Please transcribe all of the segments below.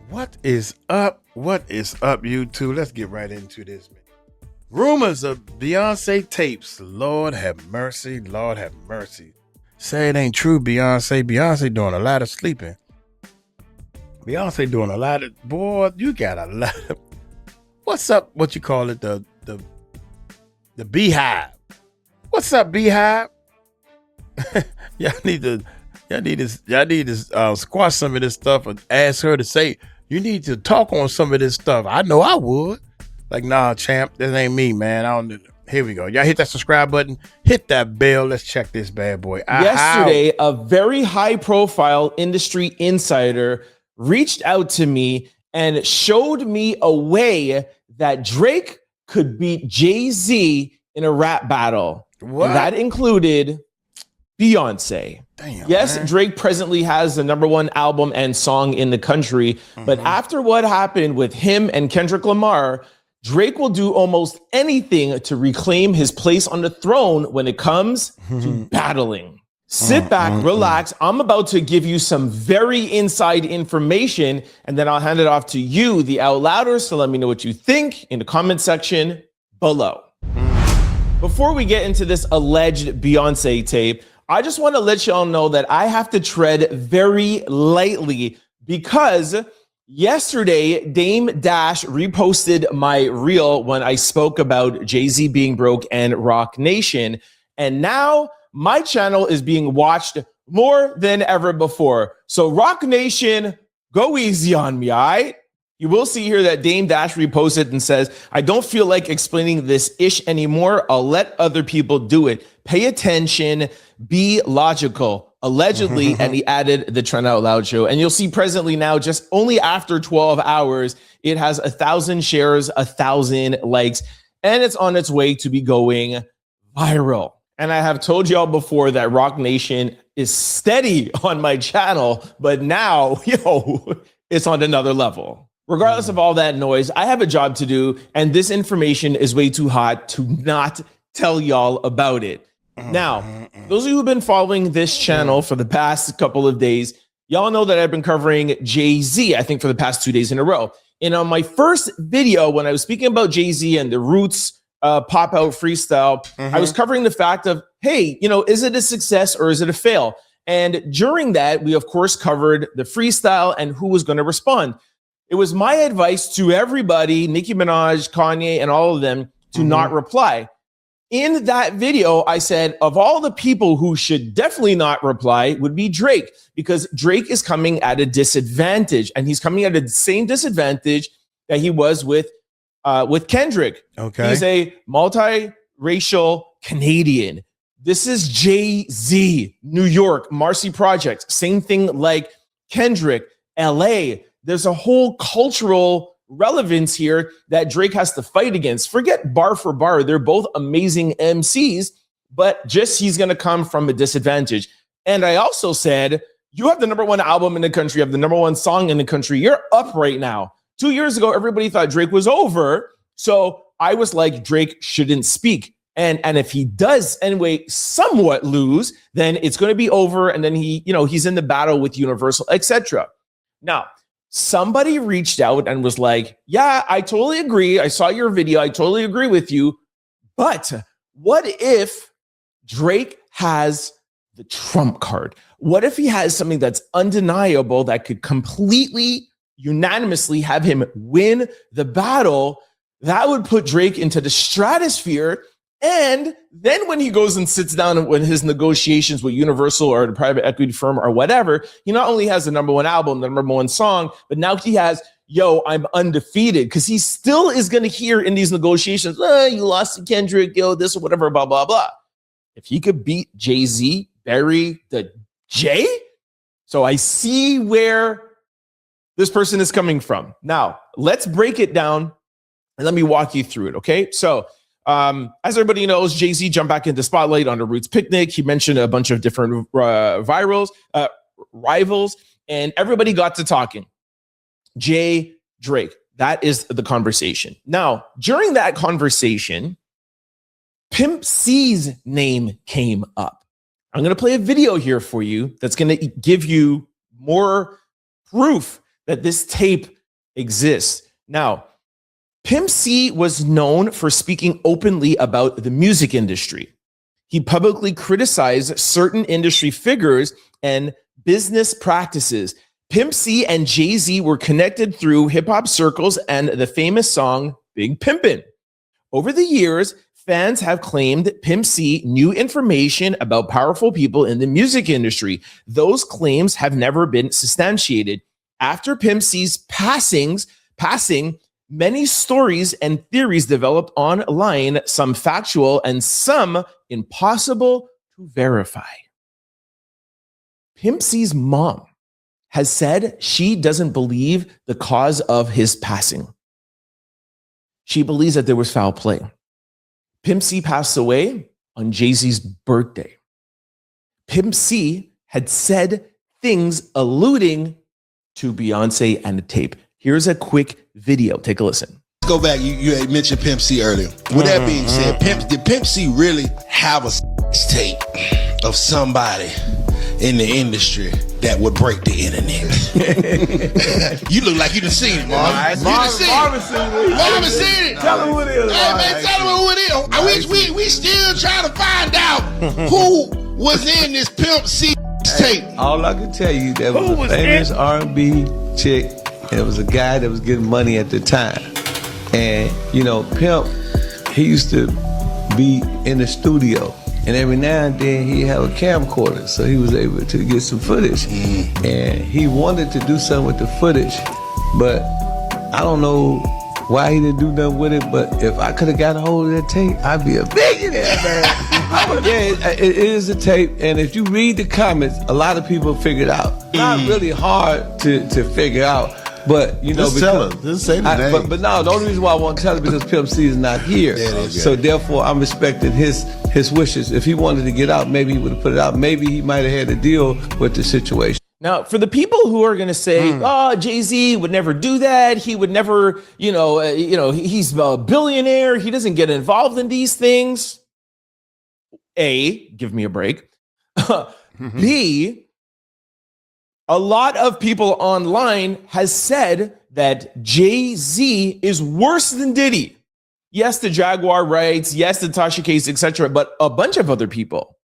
What is up? What is up, YouTube? Let's get right into this, man. Rumors of Beyonce tapes. Lord have mercy. Lord have mercy. Say it ain't true, Beyonce. Beyonce doing a lot of sleeping. Beyonce doing a lot of, boy, you got a lot of, what's up? What you call it? The Beehive. What's up, Beehive? y'all need to squash some of this stuff and ask her to say, you need to talk on some of this stuff. I know I would. Like, nah, champ, that ain't me, man. I don't. Here we go. Y'all hit that subscribe button. Hit that bell. Let's check this bad boy out. Yesterday, a very high-profile industry insider reached out to me and showed me a way that Drake could beat Jay-Z in a rap battle. What? And that included Beyonce. Damn, yes, man. Drake presently has the #1 album and song in the country, but after what happened with him and Kendrick Lamar, Drake will do almost anything to reclaim his place on the throne when it comes to battling. Sit back, relax. I'm about to give you some very inside information, and then I'll hand it off to you, the Out Louders, so let me know what you think in the comment section below. Before we get into this alleged Beyonce tape, I just want to let y'all know that I have to tread very lightly because yesterday, Dame Dash reposted my reel when I spoke about Jay-Z being broke and Rock Nation. And now my channel is being watched more than ever before. So Rock Nation, go easy on me, all right? You will see here that Dame Dash reposted and says, I don't feel like explaining this ish anymore. I'll let other people do it. Pay attention, be logical, allegedly. And he added the Trend Out Loud show. And you'll see presently now, just only after 12 hours, it has 1,000 shares, 1,000 likes, and it's on its way to be going viral. And I have told y'all before that Rock Nation is steady on my channel, but now, it's on another level. Regardless of all that noise, I have a job to do, and this information is way too hot to not tell y'all about it. Now, those of you who've been following this channel for the past couple of days, y'all know that I've been covering Jay-Z, I think, for the past 2 days in a row. And on my first video, when I was speaking about Jay-Z and the Roots pop-out freestyle, I was covering the fact of, hey, is it a success or is it a fail? And during that, we, of course, covered the freestyle and who was going to respond. It was my advice to everybody, Nicki Minaj, Kanye, and all of them, to not reply. In that video, I said, of all the people who should definitely not reply would be Drake, because Drake is coming at a disadvantage, and he's coming at the same disadvantage that he was with Kendrick. Okay. He's a multiracial Canadian. This is Jay-Z, New York, Marcy Project. Same thing like Kendrick, LA. There's a whole cultural relevance here that Drake has to fight against. Forget bar for bar. They're both amazing MCs, but just he's going to come from a disadvantage. And I also said, you have the #1 album in the country, you have the #1 song in the country. You're up right now. 2 years ago, everybody thought Drake was over. So I was like, Drake shouldn't speak. And if he does anyway somewhat lose, then it's going to be over. And then he's in the battle with Universal, etc. Now, somebody reached out and was like, yeah, I totally agree. I saw your video. I totally agree with you. But what if Drake has the trump card? What if he has something that's undeniable that could completely, unanimously have him win the battle? That would put Drake into the stratosphere. And then when he goes and sits down with his negotiations with Universal or the private equity firm or whatever, he not only has the #1 album, the #1 song, but now he has, I'm undefeated, because he still is going to hear in these negotiations, you lost to Kendrick, this or whatever, blah, blah, blah. If he could beat Jay-Z, bury the J. So I see where this person is coming from. Now, let's break it down and let me walk you through it, okay? So, as everybody knows, Jay-Z jumped back into spotlight on the Roots Picnic. He mentioned a bunch of different rivals, and everybody got to talking. Jay, Drake, that is the conversation. Now, during that conversation, Pimp C's name came up. I'm going to play a video here for you that's going to give you more proof that this tape exists. Now, Pimp C was known for speaking openly about the music industry. He publicly criticized certain industry figures and business practices. Pimp C and Jay-Z were connected through hip-hop circles and the famous song Big Pimpin'. Over the years, fans have claimed Pimp C knew information about powerful people in the music industry. Those claims have never been substantiated. After Pimp C's passing, many stories and theories developed online, some factual and some impossible to verify. Pimp C's mom has said she doesn't believe the cause of his passing. She believes that there was foul play. Pimp C passed away on Jay-Z's birthday. Pimp C had said things alluding to Beyonce and the tape. Here's a quick video. Take a listen. Let's go back. You had mentioned Pimp C earlier. With that being said, did Pimp C really have a tape of somebody in the industry that would break the internet? You look like you done seen it, Marvin. Marvin seen it. Tell him who it is. Hey, man, tell him who it is. We still trying to find out who was in this Pimp C tape. All I can tell you, there was a famous R&B chick, and it was a guy that was getting money at the time. And, you know, Pimp, he used to be in the studio. And every now and then he'd have a camcorder, so he was able to get some footage. And he wanted to do something with the footage, but I don't know why he didn't do nothing with it, but if I could have got a hold of that tape, I'd be a billionaire, man. Yeah, it is a tape, and if you read the comments, a lot of people figure it out. Not really hard to figure out. But you know, just tell him. Just say the name. But no, the only reason why I want to tell it is because Pimp C is not here. So therefore, I'm respecting his wishes. If he wanted to get out, maybe he would have put it out. Maybe he might have had to deal with the situation. Now, for the people who are going to say, "Oh, Jay-Z would never do that. He would never, he's a billionaire. He doesn't get involved in these things." A, give me a break. B, a lot of people online has said that Jay-Z is worse than Diddy. Yes, the Jaguar rights, yes, the Tasha case, etc., but a bunch of other people.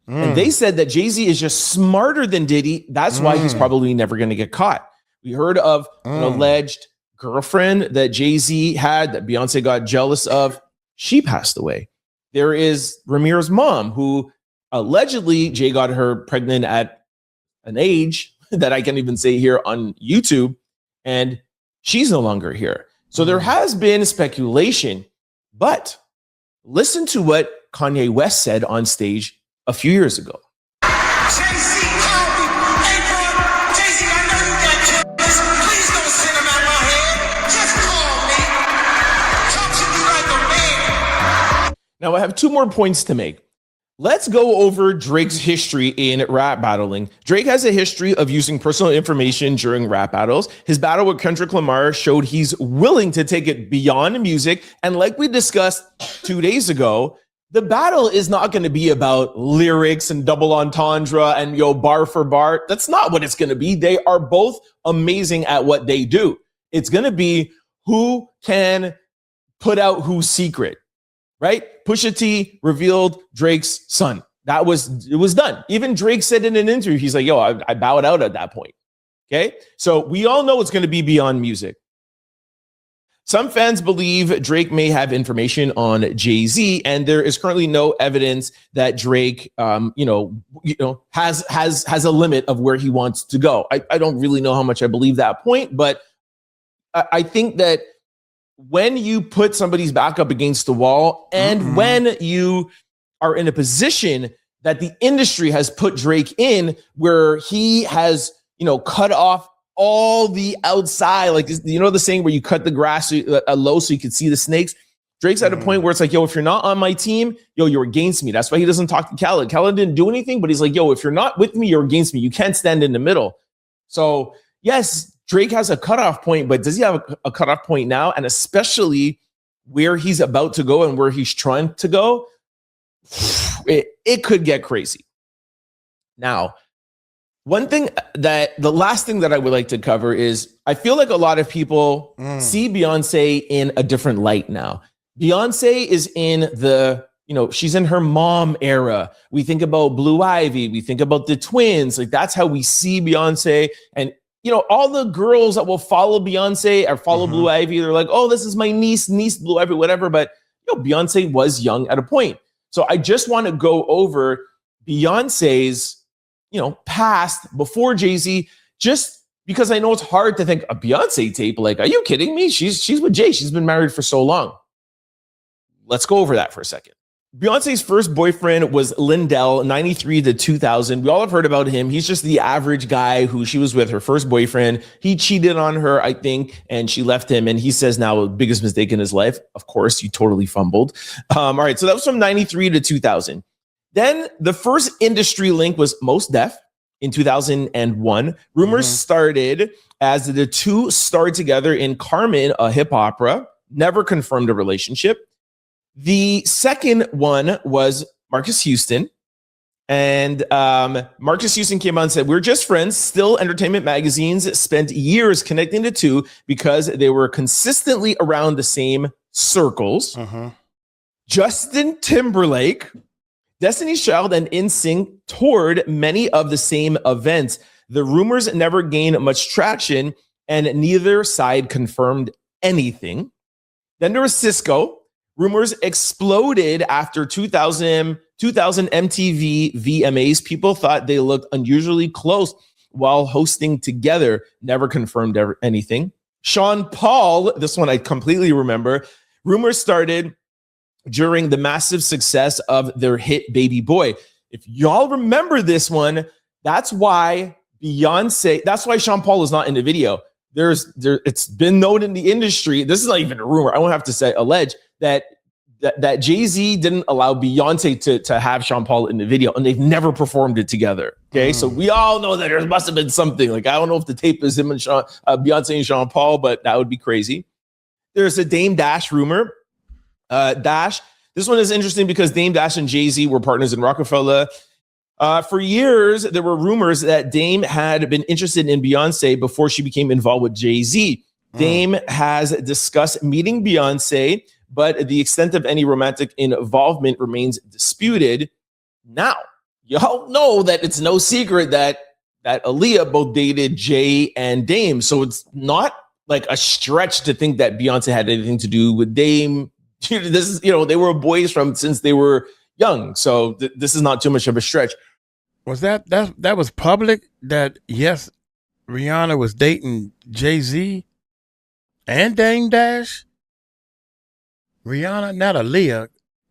And they said that Jay-Z is just smarter than Diddy. That's why he's probably never going to get caught. We heard of an alleged girlfriend that Jay-Z had that Beyonce got jealous of. She passed away. There is Ramir's mom, who allegedly Jay got her pregnant at an age that I can't even say here on YouTube, and she's no longer here. So there has been speculation, but listen to what Kanye West said on stage a few years ago. Jay-Z called me. Hey, bro, Jay-Z, I know you got kids. Please don't send them out my head. Just call me. Talk to me like a man. Now I have two more points to make. Let's go over Drake's history in rap battling. Drake has a history of using personal information during rap battles. His battle with Kendrick Lamar showed he's willing to take it beyond music. And like we discussed 2 days ago, the battle is not going to be about lyrics and double entendre and bar for bar. That's not what it's going to be. They are both amazing at what they do. It's going to be who can put out whose secret. Right? Pusha T revealed Drake's son. It was done. Even Drake said in an interview, he's like, I bowed out at that point. Okay? So we all know it's going to be beyond music. Some fans believe Drake may have information on Jay-Z, and there is currently no evidence that Drake, has a limit of where he wants to go. I don't really know how much I believe that point, but I think that when you put somebody's back up against the wall and when you are in a position that the industry has put Drake in where he has, cut off all the outside, like, the saying where you cut the grass low so you can see the snakes. Drake's at a point where it's like, if you're not on my team, you're against me. That's why he doesn't talk to Khaled. Khaled didn't do anything, but he's like, if you're not with me, you're against me. You can't stand in the middle. So yes, Drake has a cutoff point, but does he have a cutoff point now? And especially where he's about to go and where he's trying to go, it could get crazy. Now, One thing the last thing that I would like to cover is I feel like a lot of people see Beyonce in a different light now. Beyonce is in she's in her mom era. We think about Blue Ivy, we think about the twins. Like that's how we see Beyonce. And all the girls that will follow Beyonce or follow Blue Ivy, they're like, oh, this is my niece Blue Ivy, whatever. But Beyonce was young at a point. So I just want to go over Beyonce's past before Jay-Z, just because I know it's hard to think a Beyonce tape. Like, are you kidding me? She's with Jay. She's been married for so long. Let's go over that for a second. Beyonce's first boyfriend was Lindell, 93 to 2000. We all have heard about him. He's just the average guy who she was with, her first boyfriend. He cheated on her, I think, and she left him. And he says now the biggest mistake in his life. Of course, you totally fumbled. All right, so that was from 93 to 2000. Then the first industry link was Mos Def in 2001. Rumors started as the two starred together in Carmen, a hip opera. Never confirmed a relationship. The second one was Marcus Houston. And Marcus Houston came out and said, we're just friends. Still, entertainment magazines spent years connecting the two because they were consistently around the same circles. Justin Timberlake, Destiny's Child, and NSYNC toured many of the same events. The rumors never gained much traction, and neither side confirmed anything. Then there was Cisco. Rumors exploded after 2000 MTV VMAs. People thought they looked unusually close while hosting together. Never confirmed anything. Sean Paul, this one I completely remember. Rumors started during the massive success of their hit Baby Boy. If y'all remember this one, that's why Sean Paul is not in the video. It's been known in the industry. This is not even a rumor. I won't have to say allege that Jay-Z didn't allow Beyonce to have Sean Paul in the video, and they've never performed it together. Okay, so we all know that there must have been something. Like, I don't know if the tape is him and Beyonce and Sean Paul, but that would be crazy. There's a Dame Dash rumor. Dash. This one is interesting because Dame Dash and Jay-Z were partners in Rockefeller. For years, there were rumors that Dame had been interested in Beyonce before she became involved with Jay-Z. Dame has discussed meeting Beyonce, but the extent of any romantic involvement remains disputed. Now, y'all know that it's no secret that Aaliyah both dated Jay and Dame. So it's not like a stretch to think that Beyonce had anything to do with Dame. This is, they were boys since they were young. So this is not too much of a stretch. Was that was public that, yes, Rihanna was dating Jay-Z and Dame Dash? Rihanna, not Aaliyah.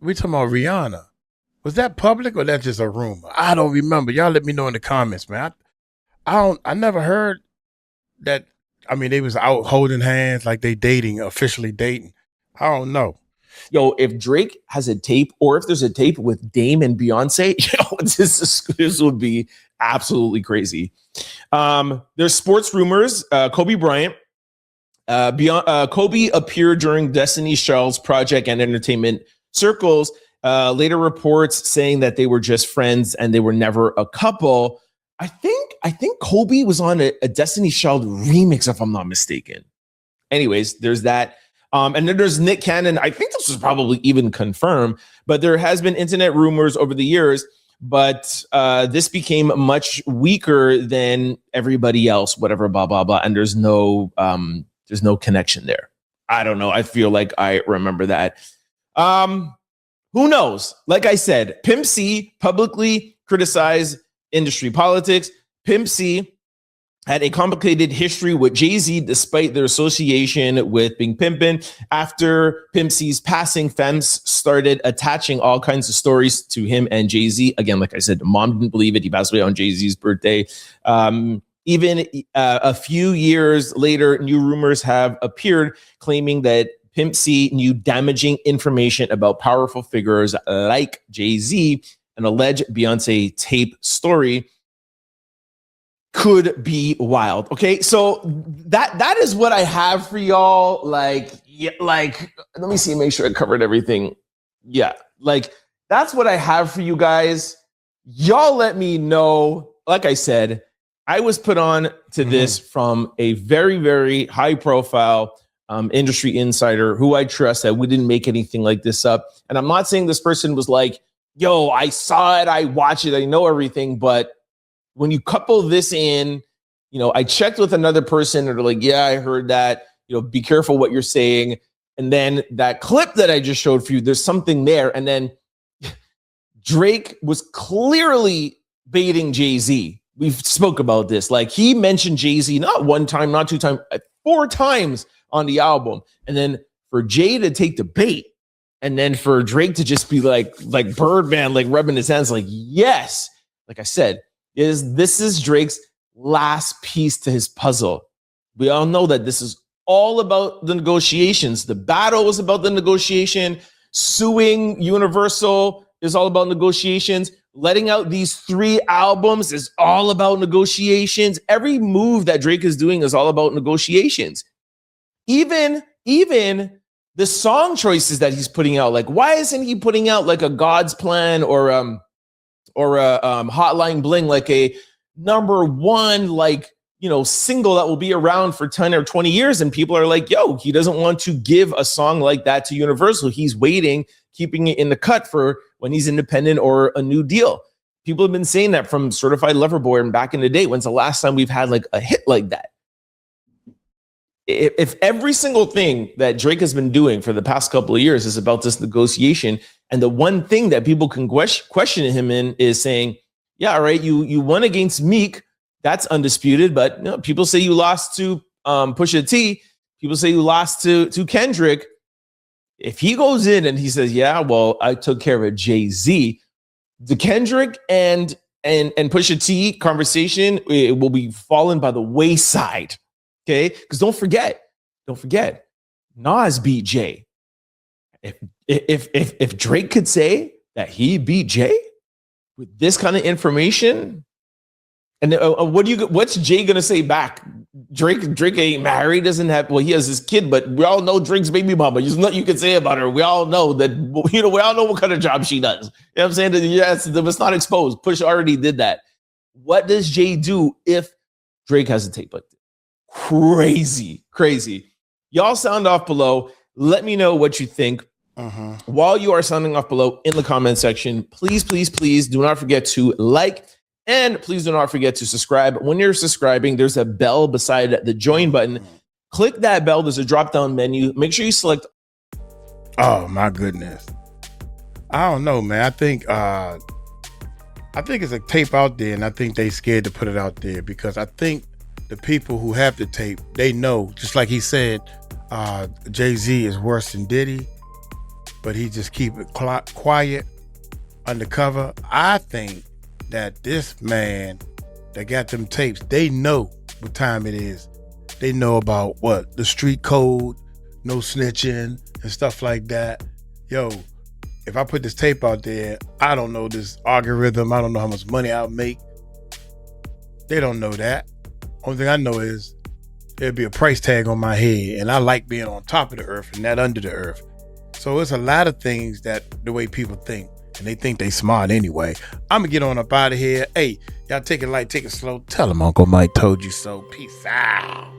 We talking about Rihanna. Was that public or that just a rumor? I don't remember. Y'all let me know in the comments, man. I never heard that. I mean, they was out holding hands like they officially dating. I don't know. Yo, if Drake has a tape, or if there's a tape with Dame and Beyonce, this would be absolutely crazy. There's sports rumors. Kobe Bryant. Kobe appeared during Destiny's Child's project and entertainment circles. Later reports saying that they were just friends and they were never a couple. I think Kobe was on a Destiny's Child remix, if I'm not mistaken. Anyways, there's that. And then there's Nick Cannon. I think this was probably even confirmed, but there has been internet rumors over the years, but this became much weaker than everybody else, whatever, blah, blah, blah. And there's no connection there. I don't know. I feel like I remember that. Who knows? Like I said, Pimp C publicly criticized industry politics. Pimp C had a complicated history with Jay-Z despite their association with being pimpin'. After Pimp C's passing, femmes started attaching all kinds of stories to him and Jay-Z. Again, like I said, mom didn't believe it. He passed away on Jay-Z's birthday. Even a few years later, new rumors have appeared claiming that Pimp C knew damaging information about powerful figures like Jay-Z. An alleged Beyonce tape story could be wild. Okay, so that is what I have for y'all. Like let me see, make sure I covered everything. Yeah, like that's what I have for you guys. Y'all let me know. Like I said, I was put on to this from a very, very high profile industry insider who I trust that we didn't make anything like this up. And I'm not saying this person was like, yo, I saw it, I watch it, I know everything. But when you couple this in, you know, I checked with another person and they're like, yeah, I heard that, you know, be careful what you're saying. And then that clip that I just showed for you, there's something there. And then Drake was clearly baiting Jay-Z. We've spoke about this. Like, he mentioned Jay-Z not one time, not two times, 4 times on the album. And then for Jay to take the bait, and then for Drake to just be like Birdman, like rubbing his hands, like, yes, like I said, this is Drake's last piece to his puzzle. We all know that this is all about the negotiations. The battle was about the negotiation. Suing Universal is all about negotiations. Letting out these 3 albums is all about negotiations. Every move that Drake is doing is all about negotiations. Even the song choices that he's putting out, like, why isn't he putting out like a God's Plan or a Hotline Bling, like a number 1, like, you know, single that will be around for 10 or 20 years? And people are like, yo, he doesn't want to give a song like that to Universal. He's waiting, keeping it in the cut for when he's independent or a new deal. People have been saying that from Certified Lover Boy and back in the day. When's the last time we've had like a hit like that? If every single thing that Drake has been doing for the past couple of years is about this negotiation, and the one thing that people can question him in is saying, yeah, all right, you won against Meek, that's undisputed, but you know, people say you lost to Pusha T, people say you lost to Kendrick. If he goes in and he says, yeah, well, I took care of Jay-Z, the Kendrick and Pusha T conversation, it will be fallen by the wayside. Okay, because don't forget, Nas beat Jay. If Drake could say that he beat Jay with this kind of information, and what's Jay gonna say back? Drake ain't married, doesn't have, well, he has his kid, but we all know Drake's baby mama. There's nothing you can say about her. We all know that, you know, we all know what kind of job she does. You know what I'm saying? Yes, it's not exposed. Push already did that. What does Jay do if Drake has a tape like this? Crazy. Y'all sound off below. Let me know what you think. While you are sounding off below in the comment section, please do not forget to like, and please do not forget to subscribe. When you're subscribing, there's a bell beside the join button. Click that bell. There's a drop-down menu. Make sure you select. Oh my goodness. I don't know, man. I think it's a tape out there, and I think they scared to put it out there because I think the people who have the tape, they know, just like he said, Jay-Z is worse than Diddy, but he just keep it quiet, undercover. I think that this man that got them tapes, they know what time it is. They know about what? The street code, no snitching and stuff like that. Yo, if I put this tape out there, I don't know this algorithm. I don't know how much money I'll make. They don't know that. Only thing I know is there'll be a price tag on my head, and I like being on top of the earth and not under the earth. So it's a lot of things that the way people think, and they think they smart anyway. I'm gonna get on up out of here. Hey, y'all take it light, take it slow. Tell them Uncle Mike told you so. Peace out.